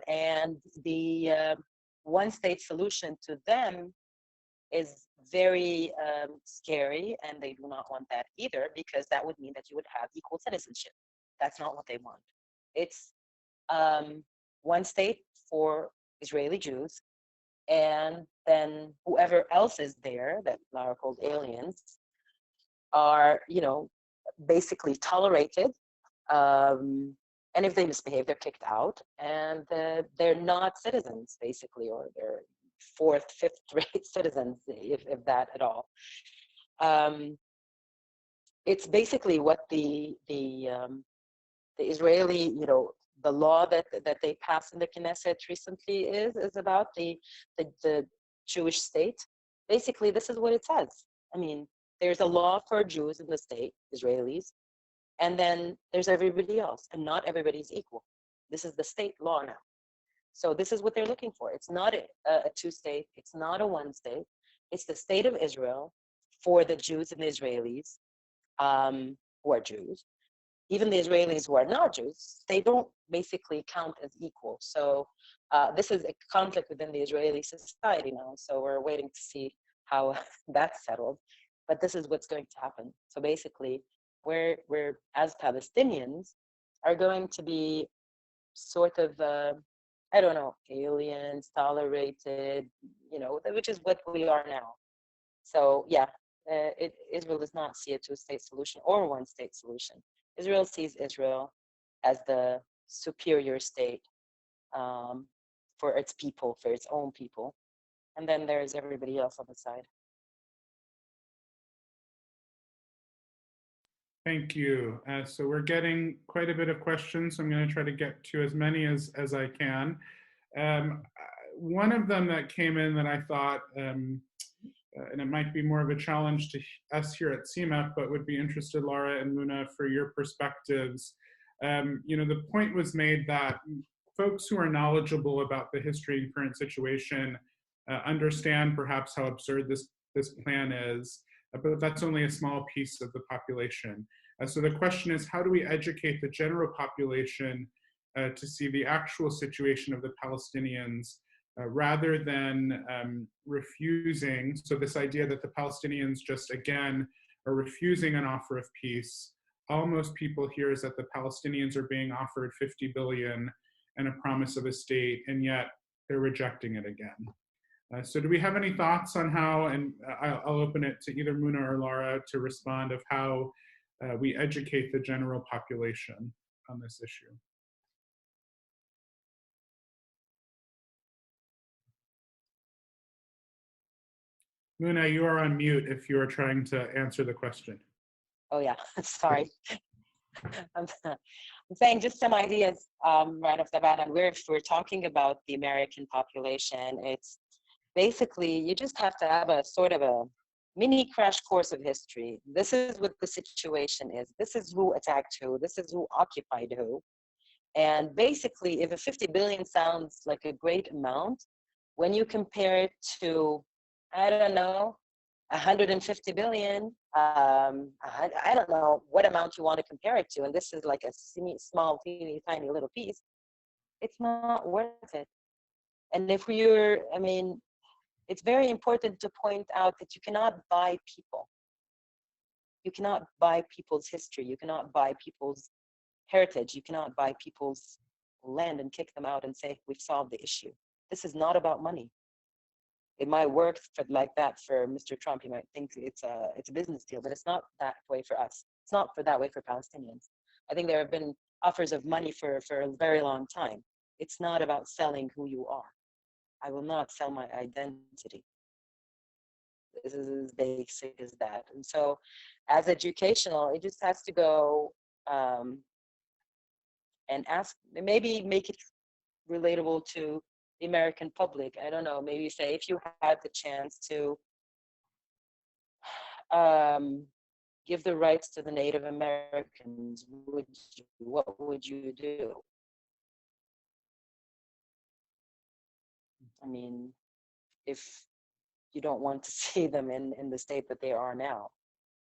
Speaker 3: And the one-state solution to them is very scary, and they do not want that either, because that would mean that you would have equal citizenship. That's not what they want. It's one state for Israeli Jews, and then whoever else is there that Lara called aliens are, you know, basically tolerated. And if they misbehave, they're kicked out, and they're not citizens, basically, or they're fourth, fifth-rate citizens, if that at all. It's basically what the Israeli, you know, the law that they passed in the Knesset recently is about the Jewish state. Basically, this is what it says. I mean, there's a law for Jews in the state, Israelis, and then there's everybody else, and not everybody's equal. This is the state law now. So this is what they're looking for. It's not a two-state, it's not a one-state. It's the state of Israel for the Jews and the Israelis who are Jews. Even the Israelis who are not Jews, they don't basically count as equal. So this is a conflict within the Israeli society now. So we're waiting to see how that's settled. But this is what's going to happen. So basically, we're as Palestinians are going to be sort of I don't know, aliens, tolerated, you know, which is what we are now. So yeah, Israel does not see a two-state solution or a one-state solution. Israel sees Israel as the superior state for its people, for its own people. And then there's everybody else on the side.
Speaker 1: Thank you. So we're getting quite a bit of questions, so I'm going to try to get to as many as I can. One of them that came in that I thought, and it might be more of a challenge to us here at CMEP, but would be interested, Lara and Muna, for your perspectives. You know, the point was made that folks who are knowledgeable about the history and current situation understand perhaps how absurd this plan is, but that's only a small piece of the population. So the question is, how do we educate the general population to see the actual situation of the Palestinians rather than refusing? So this idea that the Palestinians just, again, are refusing an offer of peace. All most people hear is that the Palestinians are being offered 50 billion and a promise of a state, and yet they're rejecting it again. So do we have any thoughts on how, and I'll open it to either Muna or Lara to respond, of how we educate the general population on this issue. Muna, you are on mute if you are trying to answer the question.
Speaker 3: Oh yeah, sorry. I'm saying just some ideas right off the bat, and if we're talking about the American population, it's basically you just have to have a sort of a mini crash course of history. This is what the situation is. This is who attacked who. This is who occupied who. And basically, if a 50 billion sounds like a great amount, when you compare it to, I don't know, 150 billion, I don't know what amount you want to compare it to, and this is like a small, teeny, tiny little piece, it's not worth it. And if you're, I mean, it's very important to point out that you cannot buy people. You cannot buy people's history. You cannot buy people's heritage. You cannot buy people's land and kick them out and say, we've solved the issue. This is not about money. It might work like that for Mr. Trump. He might think it's a business deal, but it's not that way for us. It's not that way for Palestinians. I think there have been offers of money for a very long time. It's not about selling who you are. I will not sell my identity. This is as basic as that. And so as educational, it just has to go and ask, maybe make it relatable to the American public. I don't know, maybe say if you had the chance to give the rights to the Native Americans, what would you do? I mean, if you don't want to see them in the state that they are now,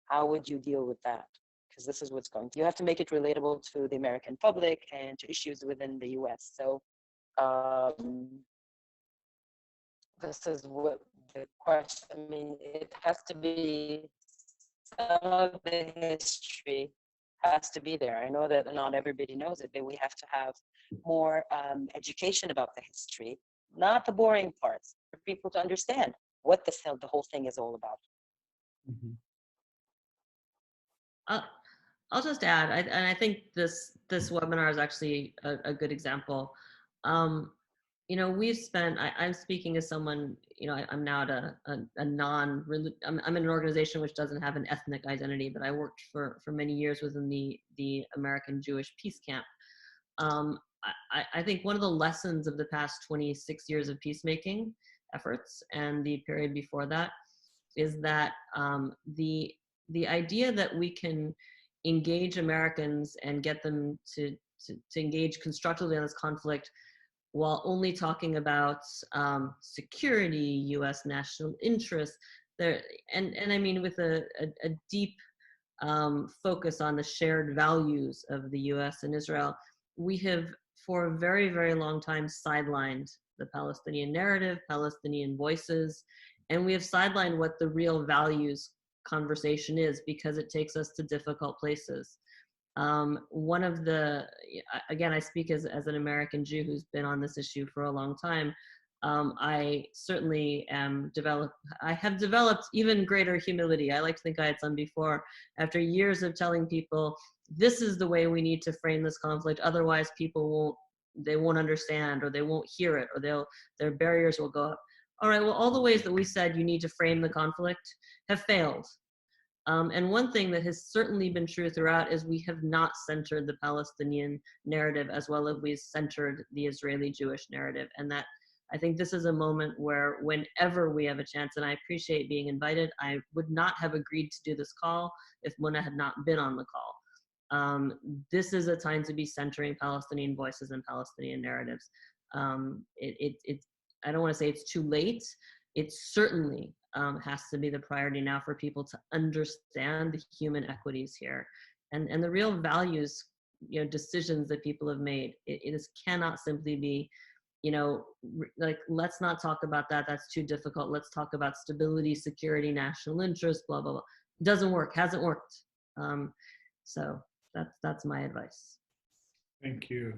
Speaker 3: how would you deal with that? Because this is what's going to, you have to make it relatable to the American public and to issues within the US. So this is what the question, I mean, it has to be, some of the history has to be there. I know that not everybody knows it, but we have to have more education about the history, not the boring parts, for people to understand what the whole thing is all about.
Speaker 1: Mm-hmm.
Speaker 2: I'll just add, and I think this webinar is actually a good example. You know, we've spent, I'm speaking as someone, you know, I'm now at a I'm in an organization which doesn't have an ethnic identity, but I worked for many years within the American Jewish peace camp. I think one of the lessons of the past 26 years of peacemaking efforts and the period before that is that the idea that we can engage Americans and get them to engage constructively on this conflict while only talking about security, U.S. national interests, there, and I mean with a deep focus on the shared values of the U.S. and Israel, we have for a very, very long time sidelined the Palestinian narrative, Palestinian voices, and we have sidelined what the real values conversation is because it takes us to difficult places. One of the, again, I speak as an American Jew who's been on this issue for a long time. I certainly I have developed even greater humility. I like to think I had some before, after years of telling people, this is the way we need to frame this conflict. Otherwise people won't understand, or they won't hear it, or their barriers will go up. All right, well, all the ways that we said you need to frame the conflict have failed. And one thing that has certainly been true throughout is we have not centered the Palestinian narrative as well as we've centered the Israeli Jewish narrative. And that, I think this is a moment where whenever we have a chance, and I appreciate being invited, I would not have agreed to do this call if Muna had not been on the call. This is a time to be centering Palestinian voices and Palestinian narratives. I don't want to say it's too late. It certainly has to be the priority now for people to understand the human equities here and the real values, you know, decisions that people have made. It cannot simply be, you know, like, let's not talk about that. That's too difficult. Let's talk about stability, security, national interest, blah, blah, blah. It doesn't work, hasn't worked. So that's my advice.
Speaker 1: Thank you.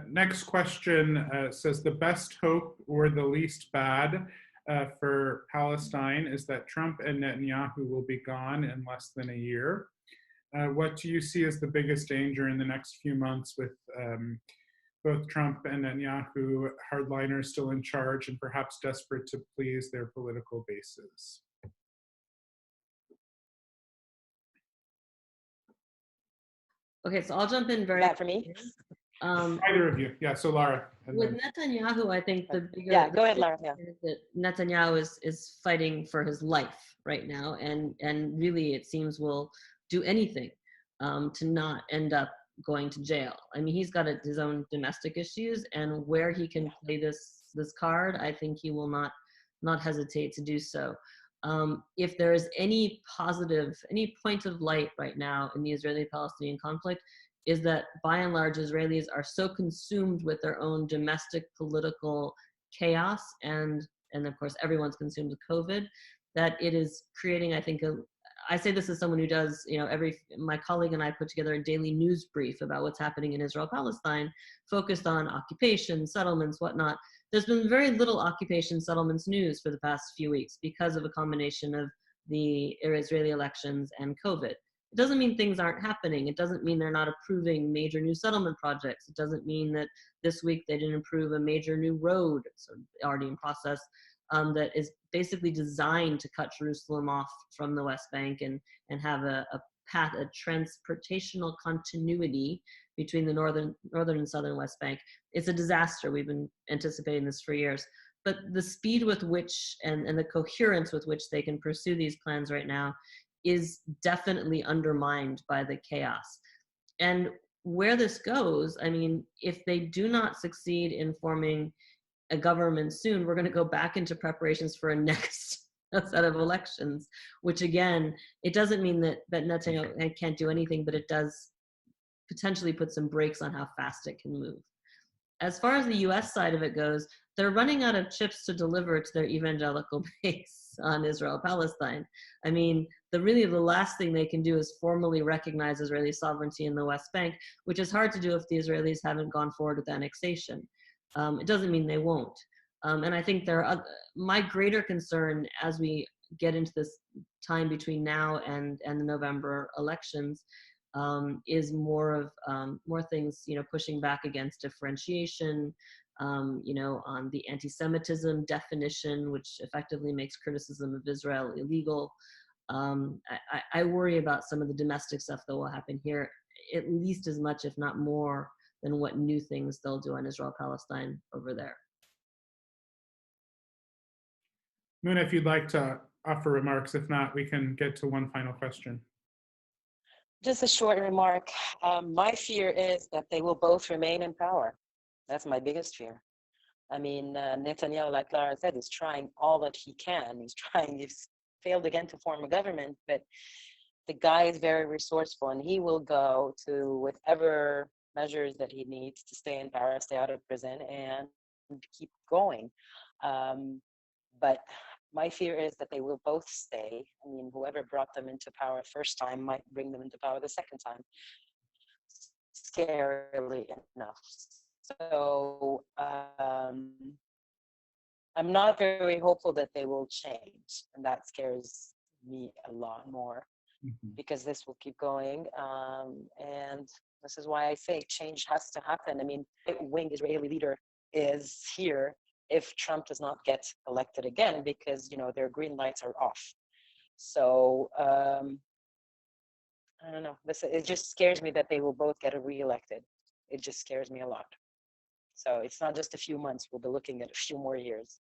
Speaker 1: Next question says, the best hope or the least bad for Palestine is that Trump and Netanyahu will be gone in less than a year. what do you see as the biggest danger in the next few months with both Trump and Netanyahu, hardliners still in charge and perhaps desperate to please their political bases?
Speaker 2: Okay, so I'll jump in very.
Speaker 3: That for me?
Speaker 1: Either of you. Yeah, so Lara.
Speaker 2: With Netanyahu, I think the bigger.
Speaker 3: Yeah, go ahead, Lara. Yeah.
Speaker 2: Is that Netanyahu is fighting for his life right now, and really it seems will do anything to not end up going to jail. I mean, he's got his own domestic issues, and where he can play this card, I think he will not hesitate to do so. If there is any positive, any point of light right now in the Israeli-Palestinian conflict, is that by and large Israelis are so consumed with their own domestic political chaos, and of course everyone's consumed with COVID, that it is creating, I think, I say this as someone who does, my colleague and I put together a daily news brief about what's happening in Israel-Palestine, focused on occupation, settlements, whatnot. There's been very little occupation settlements news for the past few weeks because of a combination of the Israeli elections and COVID. It doesn't mean things aren't happening. It doesn't mean they're not approving major new settlement projects. It doesn't mean that this week they didn't approve a major new road, so already in process, that is basically designed to cut Jerusalem off from the West Bank and have a path, a transportational continuity between the northern and southern West Bank. It's a disaster. We've been anticipating this for years. But the speed with which and the coherence with which they can pursue these plans right now is definitely undermined by the chaos. And where this goes, I mean, if they do not succeed in forming a government soon, we're going to go back into preparations for a next set of elections, which again, it doesn't mean that Netanyahu can't do anything, but it does potentially put some brakes on how fast it can move. As far as the US side of it goes, they're running out of chips to deliver to their evangelical base on Israel-Palestine. I mean, the last thing they can do is formally recognize Israeli sovereignty in the West Bank, which is hard to do if the Israelis haven't gone forward with annexation. It doesn't mean they won't. And I think my greater concern as we get into this time between now and the November elections is more things, pushing back against differentiation, on the anti-Semitism definition, which effectively makes criticism of Israel illegal. I worry about some of the domestic stuff that will happen here, at least as much, if not more, than what new things they'll do on Israel-Palestine over there.
Speaker 1: Muna, if you'd like to offer remarks, if not, we can get to one final question.
Speaker 3: Just a short remark. My fear is that they will both remain in power. That's my biggest fear. I mean, Netanyahu, like Lara said, is trying all that he can. He's failed again to form a government, but the guy is very resourceful, and he will go to whatever measures that he needs to stay in power, stay out of prison, and keep going. But my fear is that they will both stay. I mean, whoever brought them into power first time might bring them into power the second time, scarily enough. So I'm not very hopeful that they will change, and that scares me a lot more, because this will keep going. And this is why I say change has to happen. I mean, the wing Israeli leader is here if Trump does not get elected again, because their green lights are off. So I don't know. It just scares me that they will both get reelected. It just scares me a lot. So it's not just a few months. We'll be looking at a few more years.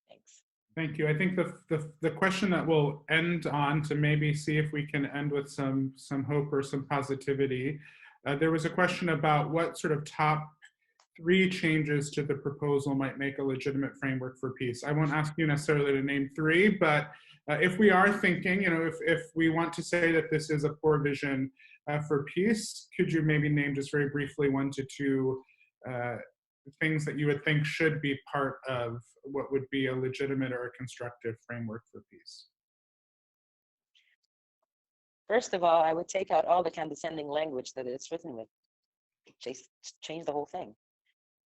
Speaker 3: Thanks.
Speaker 1: Thank you. I think the question that we'll end on, to maybe see if we can end with some hope or some positivity. There was a question about what sort of top 3 changes to the proposal might make a legitimate framework for peace. I won't ask you necessarily to name 3, but if we are thinking, if we want to say that this is a poor vision for peace, could you maybe name just very briefly 1 to 2 things that you would think should be part of what would be a legitimate or a constructive framework for peace?
Speaker 3: First of all, I would take out all the condescending language that it's written with. Just change the whole thing.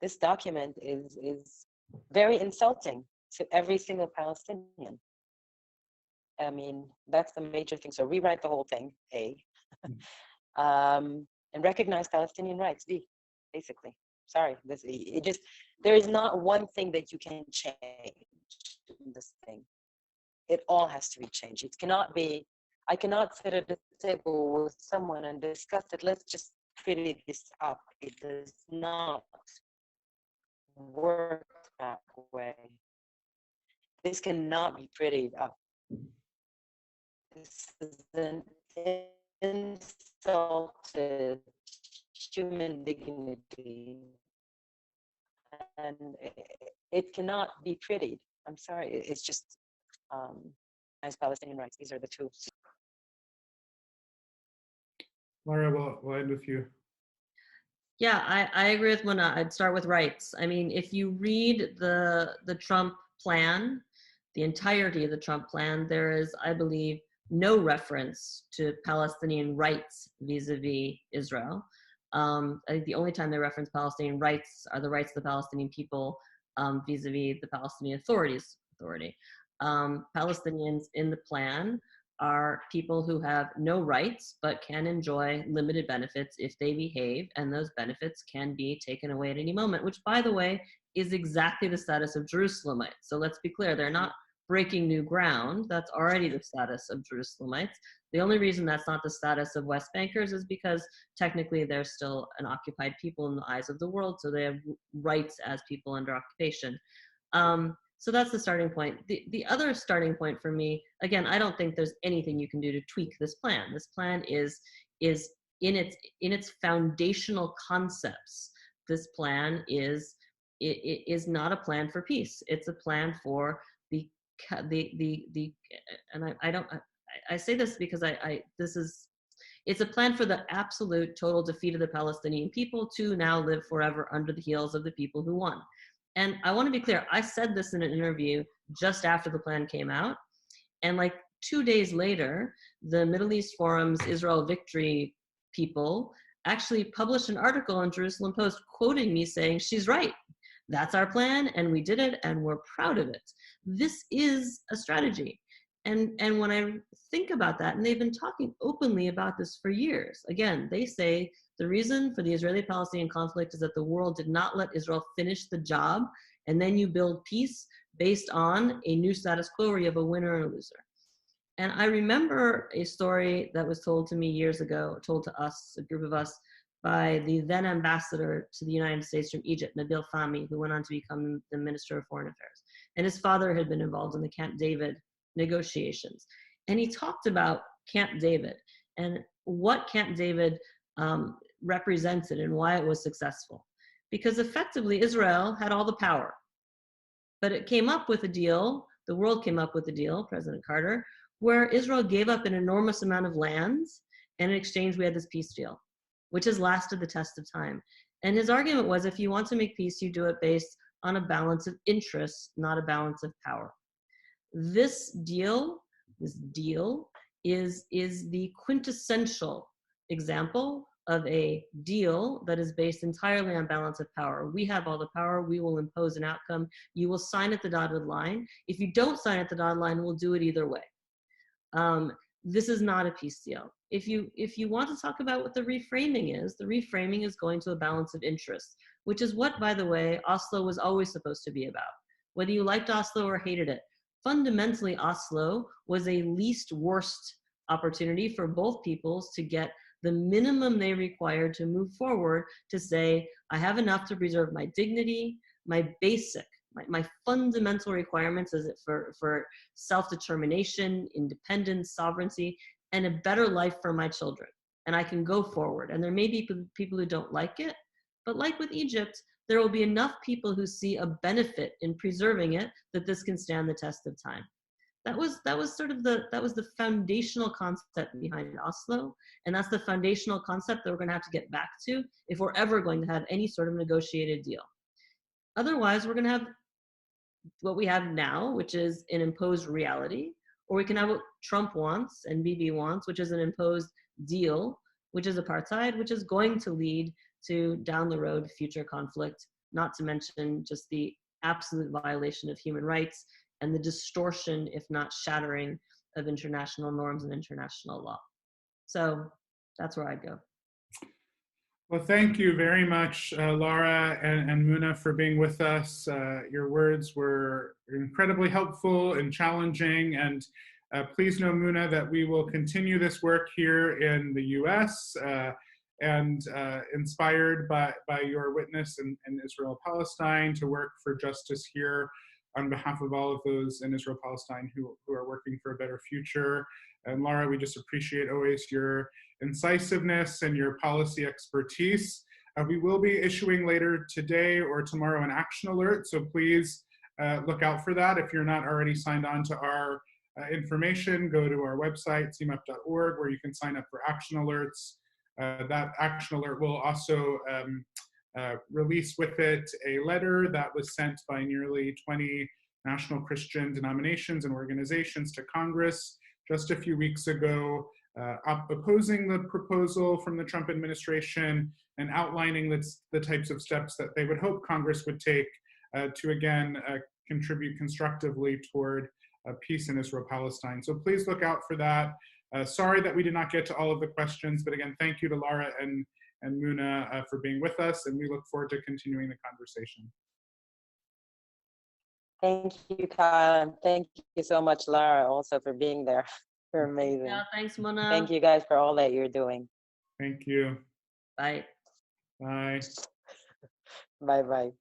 Speaker 3: This document is very insulting to every single Palestinian. I mean, that's the major thing. So rewrite the whole thing, A, and recognize Palestinian rights, B, basically. Sorry, there is not one thing that you can change in this thing. It all has to be changed. It cannot be, I cannot sit at a table with someone and discuss it. Let's just pretty this up. It does not work that way. This cannot be prettied up. This is an insult to human dignity, and it cannot be prettied. I'm sorry, it's just as Palestinian rights. These are the two.
Speaker 1: Lara, we'll end with you.
Speaker 2: Yeah, I agree with Mona. I'd start with rights. I mean, if you read the Trump plan, the entirety of the Trump plan, there is, I believe, no reference to Palestinian rights vis-a-vis Israel. I think the only time they reference Palestinian rights are the rights of the Palestinian people vis-a-vis the Palestinian authority. Palestinians in the plan are people who have no rights but can enjoy limited benefits if they behave, and those benefits can be taken away at any moment, which, by the way, is exactly the status of Jerusalemites. So let's be clear, they're not breaking new ground. That's already the status of Jerusalemites. The only reason that's not the status of West Bankers is because technically they're still an occupied people in the eyes of the world, so they have rights as people under occupation. So that's the starting point. The other starting point for me, again, I don't think there's anything you can do to tweak this plan. This plan is in its foundational concepts. This plan is not a plan for peace. It's a plan for and I say this because it's a plan for the absolute total defeat of the Palestinian people to now live forever under the heels of the people who won. And I want to be clear, I said this in an interview just after the plan came out. And like 2 days later, the Middle East Forum's Israel Victory people actually published an article in Jerusalem Post quoting me saying, she's right. That's our plan, and we did it, and we're proud of it. This is a strategy. And when I think about that, and they've been talking openly about this for years, again, they say the reason for the Israeli-Palestinian conflict is that the world did not let Israel finish the job, and then you build peace based on a new status quo where you have a winner and a loser. And I remember a story that was told to me years ago, told to us, a group of us, by the then ambassador to the United States from Egypt, Nabil Fahmy, who went on to become the Minister of Foreign Affairs. And his father had been involved in the Camp David negotiations. And he talked about Camp David and what Camp David represented and why it was successful. Because effectively, Israel had all the power. But it came up with a deal, the world came up with a deal, President Carter, where Israel gave up an enormous amount of lands, and in exchange we had this peace deal, which has lasted the test of time. And his argument was, if you want to make peace, you do it based on a balance of interests, not a balance of power. This deal is the quintessential example of a deal that is based entirely on balance of power. We have all the power, we will impose an outcome, you will sign at the dotted line. If you don't sign at the dotted line, we'll do it either way. This is not a peace deal. If you want to talk about what the reframing is going to a balance of interests, which is what, by the way, Oslo was always supposed to be about. Whether you liked Oslo or hated it, fundamentally Oslo was a least worst opportunity for both peoples to get the minimum they required to move forward, to say, I have enough to preserve my dignity, my basic, my fundamental requirements is for self-determination, independence, sovereignty, and a better life for my children. And I can go forward. And there may be people who don't like it, but like with Egypt, there will be enough people who see a benefit in preserving it that this can stand the test of time. That was the foundational concept behind Oslo, and that's the foundational concept that we're going to have to get back to if we're ever going to have any sort of negotiated deal. Otherwise, we're going to have what we have now, which is an imposed reality, or we can have what Trump wants and Bibi wants, which is an imposed deal, which is apartheid, which is going to lead to down the road future conflict, not to mention just the absolute violation of human rights and the distortion, if not shattering, of international norms and international law. So that's where I'd go.
Speaker 1: Well, thank you very much, Lara and Muna, for being with us. Your words were incredibly helpful and challenging. And please know, Muna, that we will continue this work here in the US and inspired by your witness in Israel-Palestine to work for justice here on behalf of all of those in Israel-Palestine who are working for a better future. And Lara, we just appreciate always your incisiveness and your policy expertise. We will be issuing later today or tomorrow an action alert, so please look out for that. If you're not already signed on to our information, go to our website, cmep.org, where you can sign up for action alerts. That action alert will also release with it a letter that was sent by nearly 20 national Christian denominations and organizations to Congress just a few weeks ago, opposing the proposal from the Trump administration and outlining the types of steps that they would hope Congress would take to again contribute constructively toward peace in Israel-Palestine. So please look out for that. Sorry that we did not get to all of the questions, but again, thank you to Lara and Muna for being with us, and we look forward to continuing the conversation.
Speaker 3: Thank you, Kyle. Thank you so much, Lara, also for being there. You're amazing.
Speaker 2: Yeah, thanks, Mona.
Speaker 3: Thank you guys for all that you're doing.
Speaker 1: Thank you.
Speaker 2: Bye.
Speaker 1: Bye.
Speaker 3: Bye-bye.